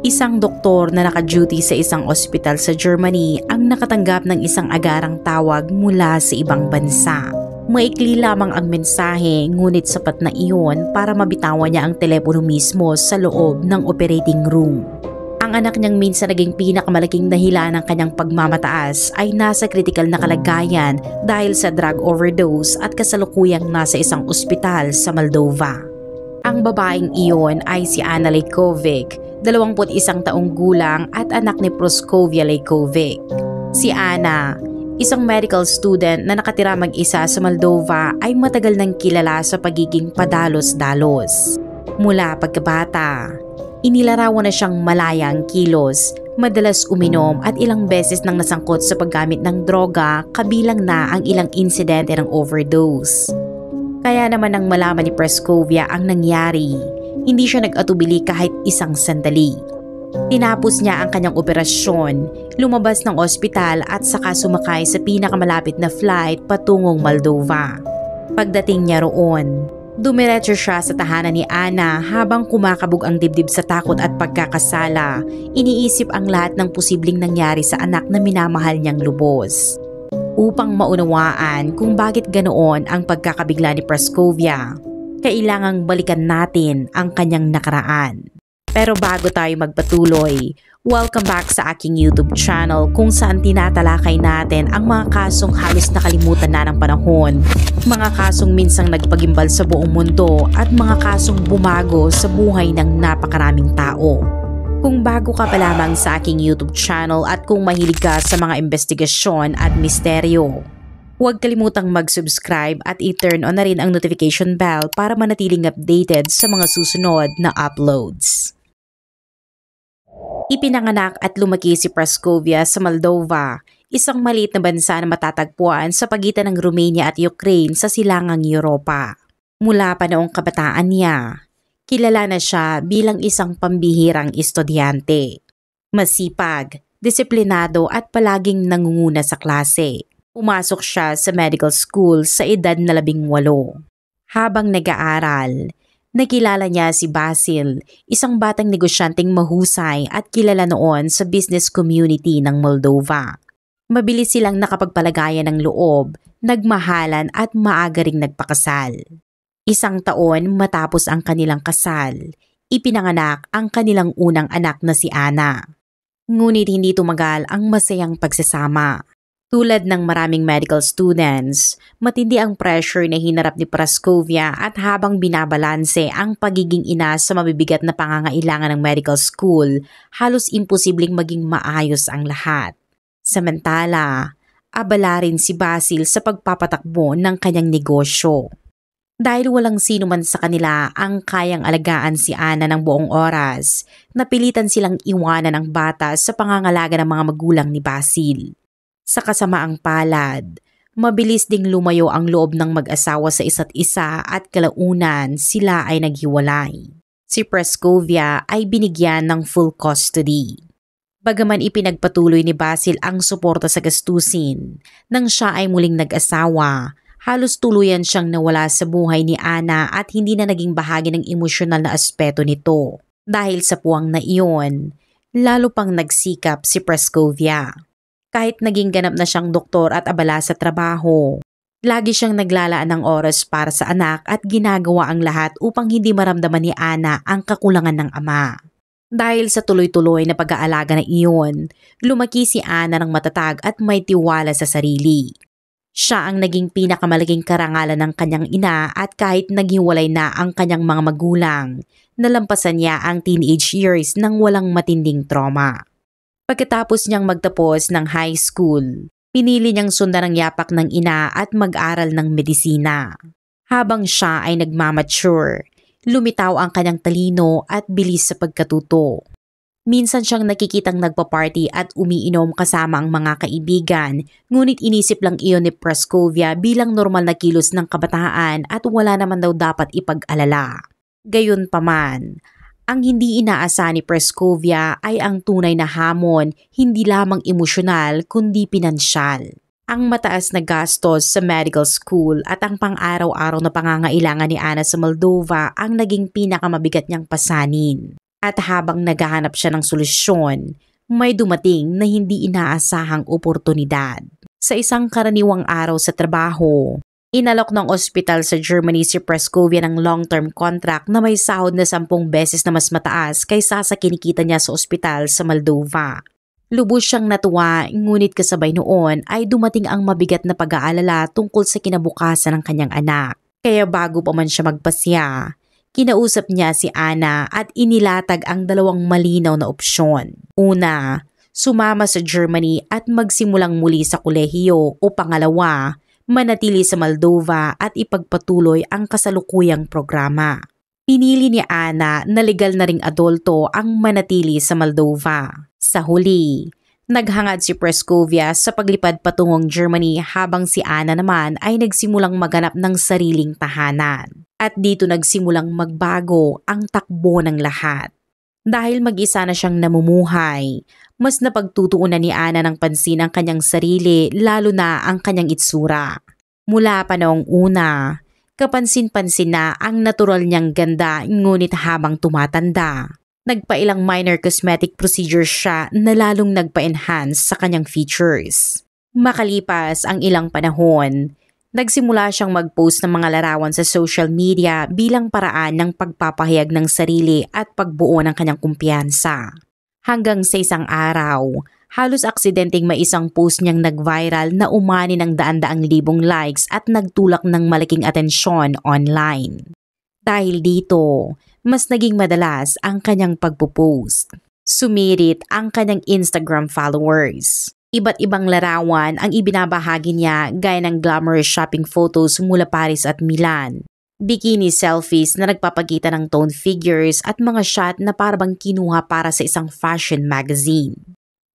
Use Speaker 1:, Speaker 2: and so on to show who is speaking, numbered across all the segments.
Speaker 1: Isang doktor na naka-duty sa isang ospital sa Germany ang nakatanggap ng isang agarang tawag mula sa ibang bansa. Maikli lamang ang mensahe ngunit sapat na iyon para mabitawan niya ang telepono mismo sa loob ng operating room. Ang anak niyang minsan naging pinakamalaking dahilan ng kanyang pagmamataas ay nasa critical na kalagayan dahil sa drug overdose at kasalukuyang nasa isang ospital sa Moldova. Ang babaeng iyon ay si Anna Lejkovic, 21 taong gulang at anak ni Praskovia Lejkovic. Si Anna, isang medical student na nakatira mag-isa sa Moldova, ay matagal nang kilala sa pagiging padalos-dalos. Mula pagkabata, inilarawan na siyang malaya ang kilos, madalas uminom at ilang beses nang nasangkot sa paggamit ng droga, kabilang na ang ilang insidente ng overdose. Kaya naman nang malaman ni Praskovia ang nangyari, hindi siya nag-atubili kahit isang sandali. Tinapos niya ang kanyang operasyon, lumabas ng ospital at saka sumakay sa pinakamalapit na flight patungong Moldova. Pagdating niya roon, dumiretso siya sa tahanan ni Anna habang kumakabog ang dibdib sa takot at pagkakasala. Iniisip ang lahat ng posibleng nangyari sa anak na minamahal niyang lubos. Upang maunawaan kung bakit ganoon ang pagkakabigla ni Praskovia, kailangang balikan natin ang kanyang nakaraan. Pero bago tayo magpatuloy, welcome back sa aking YouTube channel kung saan tinatalakay natin ang mga kasong halos nakalimutan na ng panahon, mga kasong minsang nagpagimbal sa buong mundo at mga kasong bumago sa buhay ng napakaraming tao. Kung bago ka pa lamang sa aking YouTube channel at kung mahilig ka sa mga investigasyon at misteryo, huwag kalimutang mag-subscribe at i-turn on na rin ang notification bell para manatiling updated sa mga susunod na uploads. Ipinanganak at lumaki si Praskovia sa Moldova, isang maliit na bansa na matatagpuan sa pagitan ng Romania at Ukraine sa silangang Europa. Mula pa noong kabataan niya, kilala na siya bilang isang pambihirang estudyante. Masipag, disiplinado at palaging nangunguna sa klase. Pumasok siya sa medical school sa edad na 18. Habang nag-aaral, nakilala niya si Basil, isang batang negosyanteng mahusay at kilala noon sa business community ng Moldova. Mabilis silang nakapagpalagayan ng loob, nagmahalan at maaga ring nagpakasal. Isang taon matapos ang kanilang kasal, ipinanganak ang kanilang unang anak na si Anna. Ngunit hindi tumagal ang masayang pagsasama. Tulad ng maraming medical students, matindi ang pressure na hinarap ni Praskovia at habang binabalanse ang pagiging ina sa mabibigat na pangangailangan ng medical school, halos imposibleng maging maayos ang lahat. Samantala, abala rin si Basil sa pagpapatakbo ng kanyang negosyo. Dahil walang sino man sa kanila ang kayang alagaan si Anna ng buong oras, napilitan silang iwanan ang bata sa pangangalaga ng mga magulang ni Basil. Sa kasamaang palad, mabilis ding lumayo ang loob ng mag-asawa sa isa't isa at kalaunan sila ay naghiwalay. Si Praskovia ay binigyan ng full custody. Bagaman ipinagpatuloy ni Basil ang suporta sa gastusin, nang siya ay muling nag-asawa, halos tuluyan siyang nawala sa buhay ni Anna at hindi na naging bahagi ng emosyonal na aspeto nito. Dahil sa puwang na iyon, lalo pang nagsikap si Praskovia. Kahit naging ganap na siyang doktor at abala sa trabaho, lagi siyang naglalaan ng oras para sa anak at ginagawa ang lahat upang hindi maramdaman ni Anna ang kakulangan ng ama. Dahil sa tuloy-tuloy na pag-aalaga na iyon, lumaki si Anna ng matatag at may tiwala sa sarili. Siya ang naging pinakamalaking karangalan ng kanyang ina at kahit naghiwalay na ang kanyang mga magulang, nalampasan niya ang teenage years nang walang matinding trauma. Pagkatapos niyang magtapos ng high school, pinili niyang sundan ang yapak ng ina at mag-aral ng medisina. Habang siya ay nagmamature, lumitaw ang kanyang talino at bilis sa pagkatuto. Minsan siyang nakikitang nagpa-party at umiinom kasama ang mga kaibigan, ngunit inisip lang iyon ni Praskovia bilang normal na kilos ng kabataan at wala naman daw dapat ipag-alala. Gayunpaman, ang hindi inaasahan ni Praskovia ay ang tunay na hamon, hindi lamang emosyonal kundi pinansyal. Ang mataas na gastos sa medical school at ang pang-araw-araw na pangangailangan ni Anna sa Moldova ang naging pinakamabigat niyang pasanin. At habang naghahanap siya ng solusyon, may dumating na hindi inaasahang oportunidad. Sa isang karaniwang araw sa trabaho, inalok ng ospital sa Germany si Praskovia ng long-term contract na may sahod na 10 beses na mas mataas kaysa sa kinikita niya sa ospital sa Moldova. Lubos siyang natuwa, ngunit kasabay noon ay dumating ang mabigat na pag-aalala tungkol sa kinabukasan ng kanyang anak. Kaya bago pa man siya magpasya, kinausap niya si Anna at inilatag ang dalawang malinaw na opsyon. Una, sumama sa Germany at magsimulang muli sa kolehiyo o pangalawa, manatili sa Moldova at ipagpatuloy ang kasalukuyang programa. Pinili ni Anna na legal na ring adulto ang manatili sa Moldova. Sa huli, naghangad si Praskovia sa paglipad patungong Germany habang si Anna naman ay nagsimulang maghanap ng sariling tahanan. At dito nagsimulang magbago ang takbo ng lahat. Dahil mag-isa na siyang namumuhay, mas napagtutuunan ni Anna ng pansin ang kanyang sarili lalo na ang kanyang itsura. Mula pa noong una, kapansin-pansin na ang natural niyang ganda ngunit habang tumatanda. Nagpailang minor cosmetic procedures siya na lalong nagpa-enhance sa kanyang features. Makalipas ang ilang panahon, nagsimula siyang mag-post ng mga larawan sa social media bilang paraan ng pagpapahayag ng sarili at pagbuo ng kanyang kumpiyansa. Hanggang sa isang araw, halos aksidenteng may isang post niyang nag-viral na umani ng daan-daang libong likes at nagtulak ng malaking atensyon online. Dahil dito, mas naging madalas ang kanyang pagpo-post. Sumirit ang kanyang Instagram followers. Iba't ibang larawan ang ibinabahagi niya gaya ng glamorous shopping photos mula Paris at Milan, bikini selfies na nagpapakita ng toned figures at mga shot na parang kinuha para sa isang fashion magazine.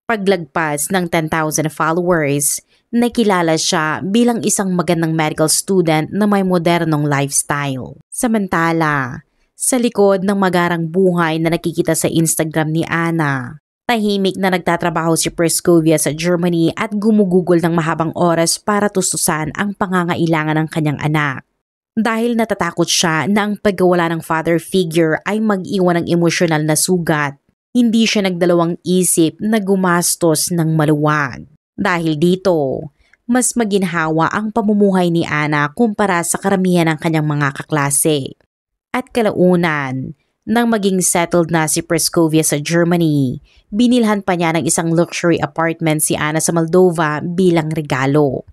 Speaker 1: Paglagpas ng 10,000 followers, nakilala siya bilang isang magandang medical student na may modernong lifestyle. Samantala, sa likod ng magarang buhay na nakikita sa Instagram ni Anna, tahimik na nagtatrabaho si Praskovia sa Germany at gumugugol ng mahabang oras para tustusan ang pangangailangan ng kanyang anak. Dahil natatakot siya na ang pagkawala ng father figure ay mag-iwan ng emosyonal na sugat, hindi siya nagdalawang isip na gumastos ng maluwag. Dahil dito, mas maginhawa ang pamumuhay ni Anna kumpara sa karamihan ng kanyang mga kaklase. At kalaunan, nang maging settled na si Praskovia sa Germany, binilhan pa niya ng isang luxury apartment si Anna sa Moldova bilang regalo.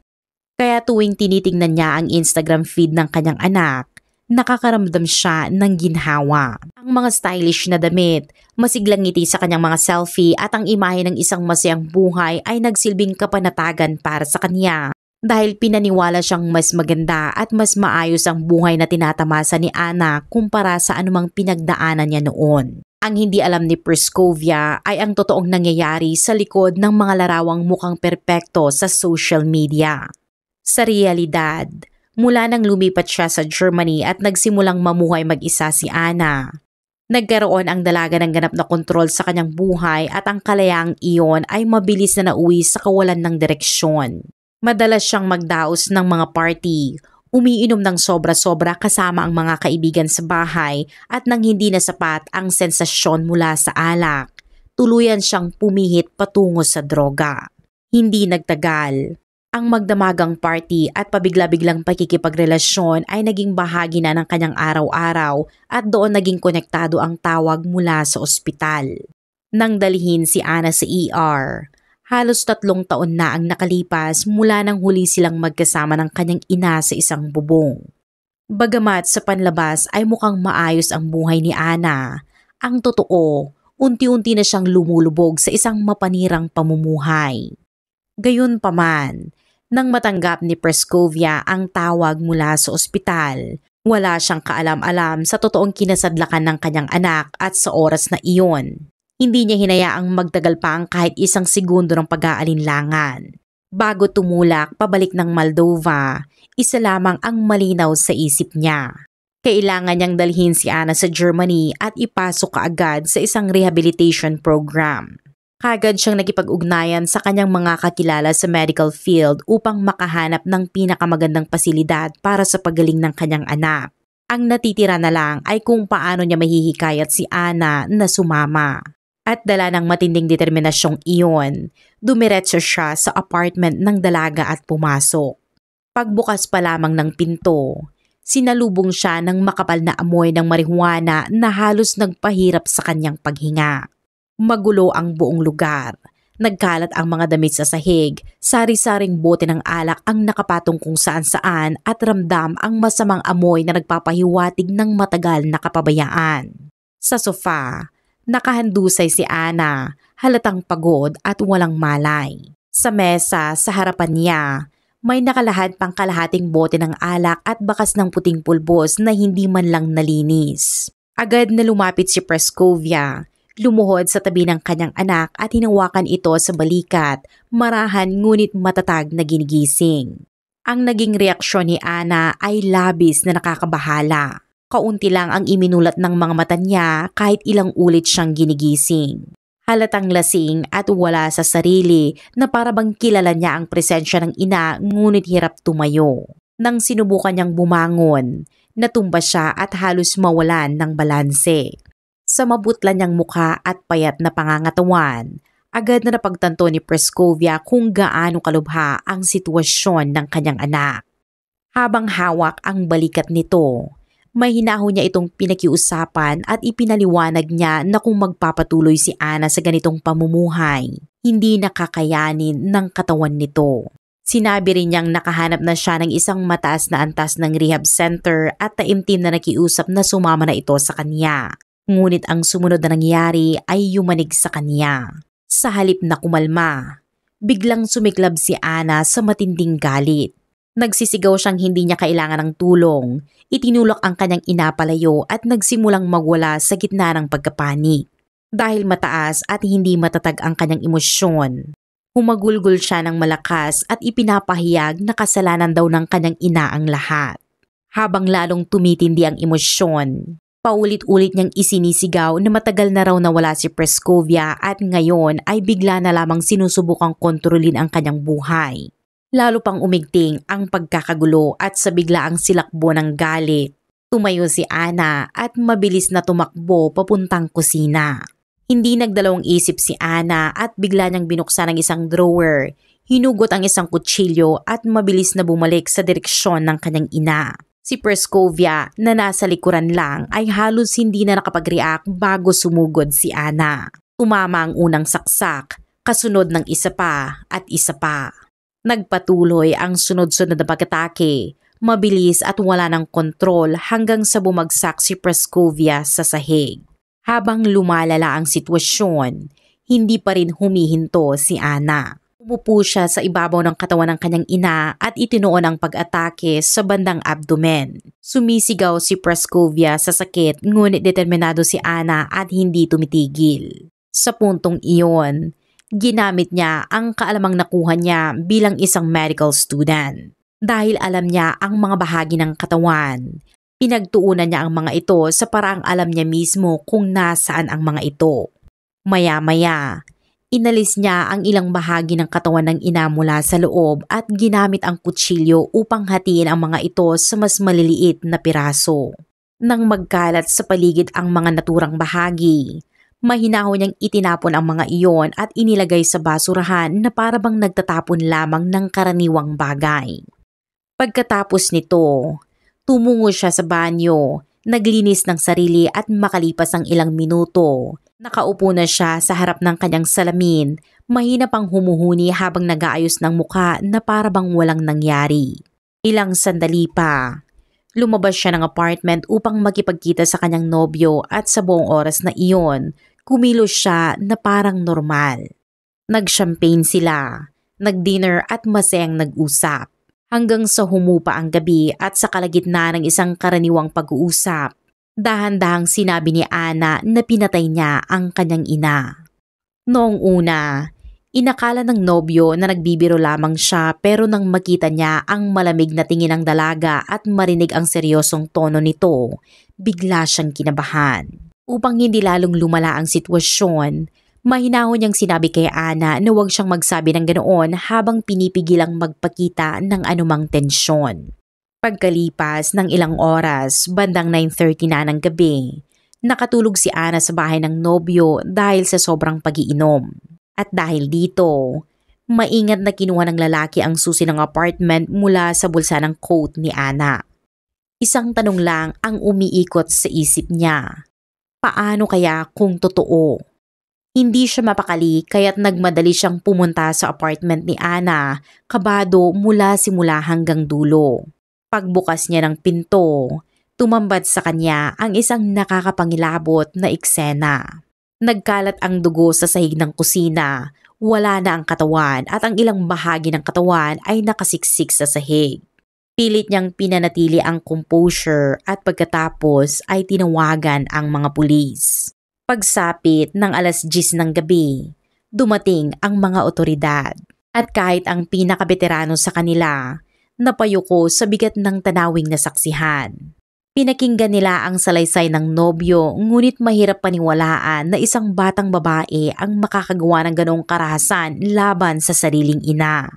Speaker 1: Kaya tuwing tinitingnan niya ang Instagram feed ng kanyang anak, nakakaramdam siya ng ginhawa. Ang mga stylish na damit, masiglang ngiti sa kanyang mga selfie at ang imahe ng isang masayang buhay ay nagsilbing kapanatagan para sa kanya. Dahil pinaniwala siyang mas maganda at mas maayos ang buhay na tinatamasa ni Anna kumpara sa anumang pinagdaanan niya noon. Ang hindi alam ni Praskovia ay ang totoong nangyayari sa likod ng mga larawang mukhang perpekto sa social media. Sa realidad, mula nang lumipat siya sa Germany at nagsimulang mamuhay mag-isa si Anna, nagkaroon ang dalaga ng ganap na kontrol sa kanyang buhay at ang kalayaang iyon ay mabilis na nauwi sa kawalan ng direksyon. Madalas siyang magdaos ng mga party, umiinom ng sobra-sobra kasama ang mga kaibigan sa bahay at nang hindi na sapat ang sensasyon mula sa alak, tuluyan siyang pumihit patungo sa droga. Hindi nagtagal, ang magdamagang party at pabigla-biglang pakikipagrelasyon ay naging bahagi na ng kanyang araw-araw at doon naging konektado ang tawag mula sa ospital. Nang dalhin si Anna sa ER, halos 3 taon na ang nakalipas mula nang huli silang magkasama ng kanyang ina sa isang bubong. Bagamat sa panlabas ay mukhang maayos ang buhay ni Anna, ang totoo, unti-unti na siyang lumulubog sa isang mapanirang pamumuhay. Gayunpaman, nang matanggap ni Praskovia ang tawag mula sa ospital, wala siyang kaalam-alam sa totoong kinasadlakan ng kanyang anak at sa oras na iyon. Hindi niya hinayaang magtagal pa ang kahit isang segundo ng pag-aalinlangan. Bago tumulak pabalik ng Moldova, isa lamang ang malinaw sa isip niya. Kailangan niyang dalhin si Anna sa Germany at ipasok kaagad sa isang rehabilitation program. Kaagad siyang nakipag-ugnayan sa kanyang mga kakilala sa medical field upang makahanap ng pinakamagandang pasilidad para sa pagaling ng kanyang anak. Ang natitira na lang ay kung paano niya mahihikayat si Ana na sumama. At dala ng matinding determinasyong iyon, dumiretso siya sa apartment ng dalaga at pumasok. Pagbukas pa lamang ng pinto, sinalubong siya ng makapal na amoy ng marihuana na halos nagpahirap sa kanyang paghinga. Magulo ang buong lugar. Nagkalat ang mga damit sa sahig, sari-saring bote ng alak ang nakapatong kung saan-saan at ramdam ang masamang amoy na nagpapahiwatig ng matagal na kapabayaan. Sa sofa, nakahandusay si Ana, halatang pagod at walang malay. Sa mesa, sa harapan niya, may nakalahad pang kalahating bote ng alak at bakas ng puting pulbos na hindi man lang nalinis. Agad na lumapit si Praskovia. Lumuhod sa tabi ng kanyang anak at hinawakan ito sa balikat, marahan ngunit matatag na ginigising. Ang naging reaksyon ni Ana ay labis na nakakabahala. Kaunti lang ang iminulat ng mga mata niya kahit ilang ulit siyang ginigising. Halatang lasing at wala sa sarili na parabang kilala niya ang presensya ng ina ngunit hirap tumayo. Nang sinubukan niyang bumangon, natumba siya at halos mawalan ng balanse. Sa mabutla niyang mukha at payat na pangangatawan, agad na napagtanto ni Praskovia kung gaano kalubha ang sitwasyon ng kanyang anak. Habang hawak ang balikat nito, may hinahon niya itong pinakiusapan at ipinaliwanag niya na kung magpapatuloy si Ana sa ganitong pamumuhay, hindi nakakayanin ng katawan nito. Sinabi rin niyang nakahanap na siya ng isang mataas na antas ng rehab center at taimtim na nakiusap na sumama na ito sa kanya. Ngunit ang sumunod na nangyari ay yumanig sa kanya. Sa halip na kumalma, biglang sumiklab si Ana sa matinding galit. Nagsisigaw siyang hindi niya kailangan ng tulong, itinulak ang kanyang ina palayo at nagsimulang magwala sa gitna ng pagkapanik. Dahil mataas at hindi matatag ang kanyang emosyon, humagulgol siya ng malakas at ipinapahayag na kasalanan daw ng kanyang ina ang lahat. Habang lalong tumitindi ang emosyon, paulit-ulit niyang isinisigaw na matagal na raw nawala si Praskovia at ngayon ay bigla na lamang sinusubukang kontrolin ang kanyang buhay. Lalo pang umigting ang pagkakagulo at sa biglaang silakbo ng galit. Tumayo si Ana at mabilis na tumakbo papuntang kusina. Hindi nagdalawang isip si Ana at bigla niyang binuksan ang isang drawer, hinugot ang isang kutsilyo at mabilis na bumalik sa direksyon ng kanyang ina. Si Praskovia na nasa likuran lang ay halos hindi na nakapag-react bago sumugod si Ana. Tumama ang unang saksak, kasunod ng isa pa at isa pa. Nagpatuloy ang sunod-sunod na pag-atake, mabilis at wala ng kontrol hanggang sa bumagsak si Praskovia sa sahig. Habang lumalala ang sitwasyon, hindi pa rin humihinto si Ana. Umupo siya sa ibabaw ng katawan ng kanyang ina at itinuon ang pag-atake sa bandang abdomen. Sumisigaw si Praskovia sa sakit ngunit determinado si Ana at hindi tumitigil. Sa puntong iyon, ginamit niya ang kaalamang nakuha niya bilang isang medical student. Dahil alam niya ang mga bahagi ng katawan, pinagtuunan niya ang mga ito sa paraang alam niya mismo kung nasaan ang mga ito. Maya-maya, inalis niya ang ilang bahagi ng katawan ng ina mula sa loob at ginamit ang kutsilyo upang hatiin ang mga ito sa mas maliliit na piraso. Nang magkalat sa paligid ang mga naturang bahagi, mahinahon niyang itinapon ang mga iyon at inilagay sa basurahan na parabang nagtatapon lamang ng karaniwang bagay. Pagkatapos nito, tumungo siya sa banyo, naglinis ng sarili at makalipas ang ilang minuto, nakaupo na siya sa harap ng kanyang salamin, mahina pang humuhuni habang nag-aayos ng mukha na parabang walang nangyari. Ilang sandali pa, lumabas siya ng apartment upang makipagkita sa kanyang nobyo at sa buong oras na iyon, kumilos siya na parang normal. Nag-champagne sila, nag-dinner at masayang nag-usap. Hanggang sa humupa ang gabi at sa kalagitnaan ng isang karaniwang pag-uusap, dahan-dahang sinabi ni Ana na pinatay niya ang kanyang ina. Noong una, inakala ng nobyo na nagbibiro lamang siya pero nang makita niya ang malamig na tingin ng dalaga at marinig ang seryosong tono nito, bigla siyang kinabahan. Upang hindi lalong lumala ang sitwasyon, mahinahon niyang sinabi kay Ana na huwag siyang magsabi ng ganoon habang pinipigilang magpakita ng anumang tensyon. Pagkalipas ng ilang oras, bandang 9:30 na ng gabi, nakatulog si Ana sa bahay ng nobyo dahil sa sobrang pag-iinom. At dahil dito, maingat na kinuha ng lalaki ang susi ng apartment mula sa bulsa ng coat ni Ana. Isang tanong lang ang umiikot sa isip niya. Paano kaya kung totoo? Hindi siya mapakali kaya't nagmadali siyang pumunta sa apartment ni Ana, kabado mula simula hanggang dulo. Pagbukas niya ng pinto, tumambad sa kanya ang isang nakakapangilabot na eksena. Nagkalat ang dugo sa sahig ng kusina, wala na ang katawan at ang ilang bahagi ng katawan ay nakasiksik sa sahig. Pilit niyang pinanatili ang composure at pagkatapos ay tinawagan ang mga pulis. Pagsapit ng 10:00 ng gabi, dumating ang mga otoridad at kahit ang pinakabeterano sa kanila, napayuko sa bigat ng tanawing nasaksihan. Pinakinggan nila ang salaysay ng nobyo ngunit mahirap paniwalaan na isang batang babae ang makakagawa ng ganong karahasan laban sa sariling ina.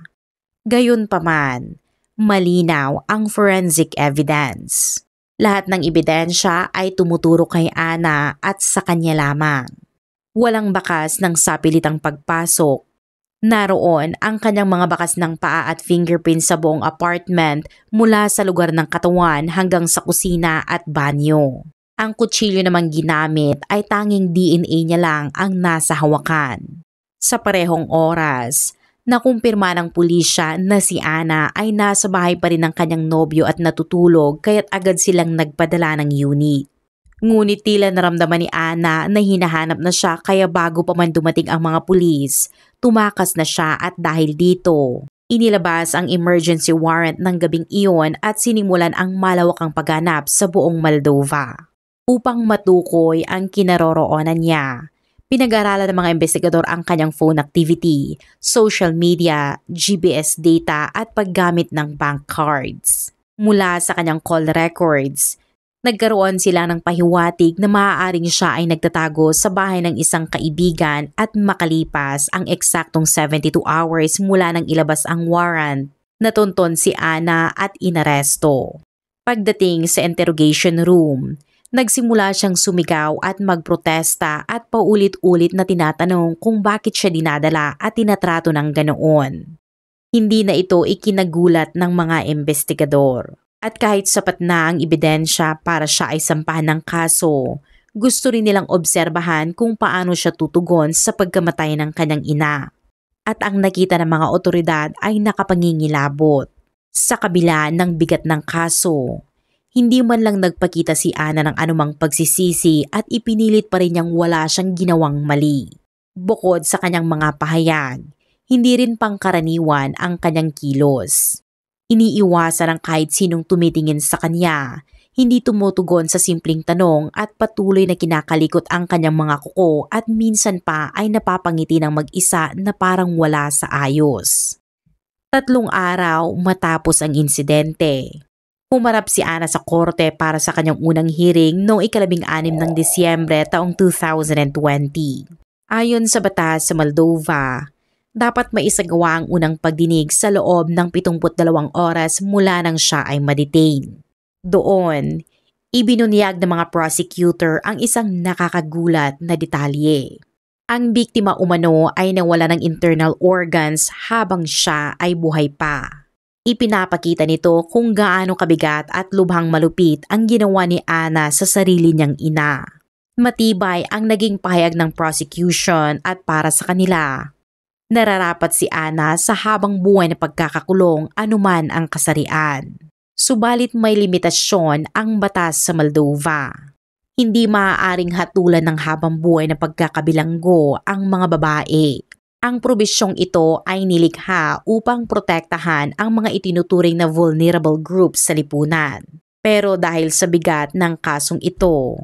Speaker 1: Gayunpaman, malinaw ang forensic evidence. Lahat ng ebidensya ay tumuturo kay Ana at sa kanya lamang. Walang bakas ng sapilitang pagpasok. Naroon ang kanyang mga bakas ng paa at fingerprints sa buong apartment mula sa lugar ng katawan hanggang sa kusina at banyo. Ang kutsilyo namang ginamit ay tanging DNA niya lang ang nasa hawakan. Sa parehong oras, nakumpirma ng pulisya na si Ana ay nasa bahay pa rin ng kanyang nobyo at natutulog kaya't agad silang nagpadala ng unit. Ngunit tila naramdaman ni Ana na hinahanap na siya kaya bago pa man dumating ang mga pulis, tumakas na siya at dahil dito, inilabas ang emergency warrant ng gabing iyon at sinimulan ang malawakang paghanap sa buong Moldova. Upang matukoy ang kinaroroonan niya, pinag-aralan ng mga investigador ang kanyang phone activity, social media, GPS data at paggamit ng bank cards. Mula sa kanyang call records, nagkaroon sila ng pahiwatig na maaaring siya ay nagtatago sa bahay ng isang kaibigan at makalipas ang eksaktong 72 hours mula nang ilabas ang warrant, natunton si Ana at inaresto. Pagdating sa interrogation room, nagsimula siyang sumigaw at magprotesta at paulit-ulit na tinatanong kung bakit siya dinadala at tinatrato ng ganoon. Hindi na ito ikinagulat ng mga investigador. At kahit sapat na ang ebidensya para siya ay sampahan ng kaso, gusto rin nilang obserbahan kung paano siya tutugon sa pagkamatay ng kanyang ina. At ang nakita ng mga otoridad ay nakapangingilabot. Sa kabila ng bigat ng kaso, hindi man lang nagpakita si Ana ng anumang pagsisisi at ipinilit pa rin niyang wala siyang ginawang mali. Bukod sa kanyang mga pahayag, hindi rin pangkaraniwan ang kanyang kilos. Iniiwasan ng kahit sinong tumitingin sa kanya, hindi tumutugon sa simpleng tanong at patuloy na kinakalikot ang kanyang mga kuko at minsan pa ay napapangiti ng mag-isa na parang wala sa ayos. 3 araw matapos ang insidente, humarap si Ana sa korte para sa kanyang unang hearing noong 16 ng Disyembre taong 2020. Ayon sa batas sa Moldova, dapat maisagawa ang unang pagdinig sa loob ng 72 oras mula nang siya ay ma-detain. Doon, ibinunyag ng mga prosecutor ang isang nakakagulat na detalye. Ang biktima umano ay nawala ng internal organs habang siya ay buhay pa. Ipinapakita nito kung gaano kabigat at lubhang malupit ang ginawa ni Ana sa sarili niyang ina. Matibay ang naging pahayag ng prosecution at para sa kanila, nararapat si Ana sa habang buhay na pagkakakulong anuman ang kasarian. Subalit may limitasyon ang batas sa Moldova. Hindi maaaring hatulan ng habang buhay na pagkakabilanggo ang mga babae. Ang probisyong ito ay nilikha upang protektahan ang mga itinuturing na vulnerable groups sa lipunan. Pero dahil sa bigat ng kasong ito,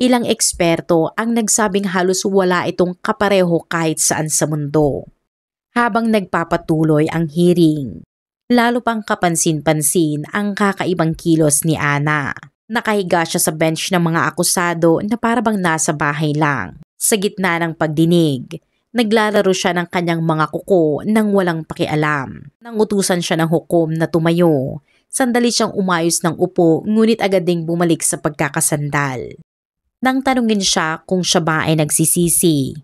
Speaker 1: ilang eksperto ang nagsabing halos wala itong kapareho kahit saan sa mundo. Habang nagpapatuloy ang hearing, lalo pang kapansin-pansin ang kakaibang kilos ni Ana. Nakahiga siya sa bench ng mga akusado na parabang nasa bahay lang. Sa gitna ng pagdinig, naglalaro siya ng kanyang mga kuko nang walang pakialam. Nang utusan siya ng hukom na tumayo, Sandali siyang umayos ng upo ngunit agad ding bumalik sa pagkakasandal. Nang tanungin siya kung siya ba ay nagsisisi,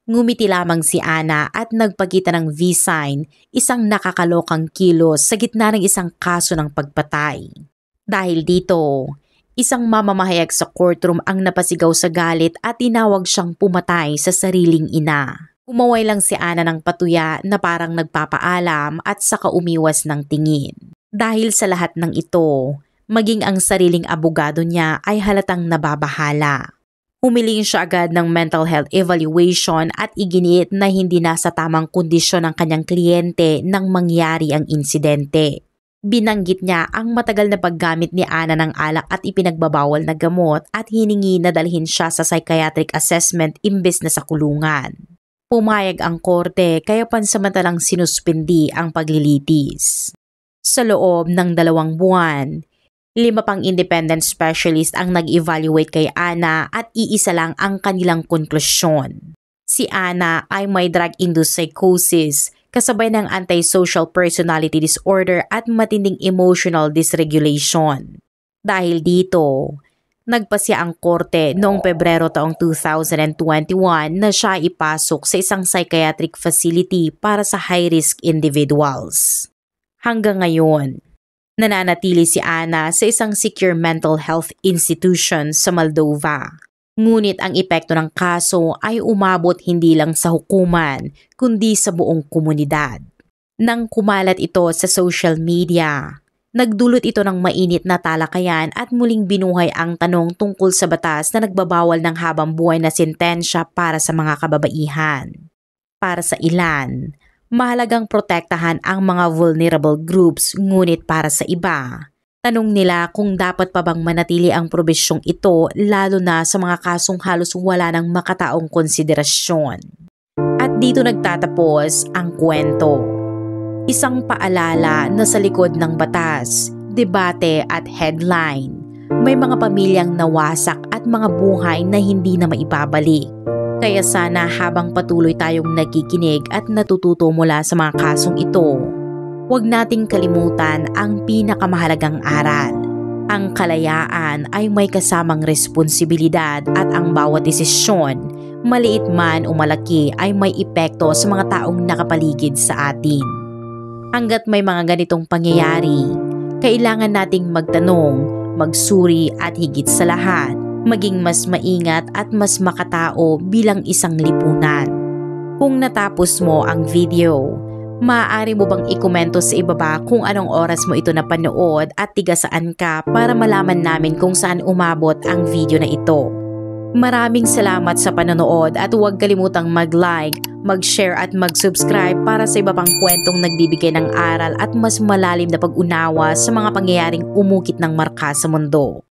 Speaker 1: ngumiti lamang si Ana at nagpakita ng V-sign, isang nakakalokang kilos sa gitna ng isang kaso ng pagpatay. Dahil dito, isang mamamahayag sa courtroom ang napasigaw sa galit at tinawag siyang pumatay sa sariling ina. Umaway lang si Ana ng patuya na parang nagpapaalam at saka umiwas ng tingin. Dahil sa lahat ng ito, maging ang sariling abogado niya ay halatang nababahala. Humiling siya agad ng mental health evaluation at iginiit na hindi nasa tamang kondisyon ng kanyang kliyente nang mangyari ang insidente. Binanggit niya ang matagal na paggamit ni Ana ng alak at ipinagbabawal na gamot at hiningi na dalhin siya sa psychiatric assessment imbes na sa kulungan. Pumayag ang korte kaya pansamantalang sinuspindi ang paglilitis. Sa loob ng 2 buwan, 5 pang independent specialist ang nag-evaluate kay Ana at iisa lang ang kanilang konklusyon. Si Ana ay may drug-induced psychosis, kasabay ng antisocial personality disorder at matinding emotional dysregulation. Dahil dito, nagpasya ang korte noong Pebrero taong 2021 na siya ipasok sa isang psychiatric facility para sa high-risk individuals. Hanggang ngayon, nananatili si Ana sa isang secure mental health institution sa Moldova. Ngunit ang epekto ng kaso ay umabot hindi lang sa hukuman, kundi sa buong komunidad. Nang kumalat ito sa social media, nagdulot ito ng mainit na talakayan at muling binuhay ang tanong tungkol sa batas na nagbabawal ng habang buhay na sentensya para sa mga kababaihan. Para sa ilan, mahalagang protektahan ang mga vulnerable groups, ngunit para sa iba, tanong nila kung dapat pa bang manatili ang probisyong ito lalo na sa mga kasong halos wala ng makataong konsiderasyon. At dito nagtatapos ang kwento. Isang paalala na sa likod ng batas, debate at headline, may mga pamilyang nawasak at mga buhay na hindi na maibabalik. Kaya sana habang patuloy tayong nakikinig at natututo mula sa mga kasong ito, huwag nating kalimutan ang pinakamahalagang aral. Ang kalayaan ay may kasamang responsibilidad at ang bawat desisyon, maliit man o malaki, ay may epekto sa mga taong nakapaligid sa atin. Hanggat may mga ganitong pangyayari, kailangan nating magtanong, magsuri at higit sa lahat, maging mas maingat at mas makatao bilang isang lipunan. Kung natapos mo ang video, maaari mo bang ikomento sa ibaba kung anong oras mo ito napanood at tiga saan ka para malaman namin kung saan umabot ang video na ito. Maraming salamat sa panonood at huwag kalimutang mag-like, mag-share at mag-subscribe para sa iba pang kwentong nagbibigay ng aral at mas malalim na pag-unawa sa mga pangyayaring umukit ng marka sa mundo.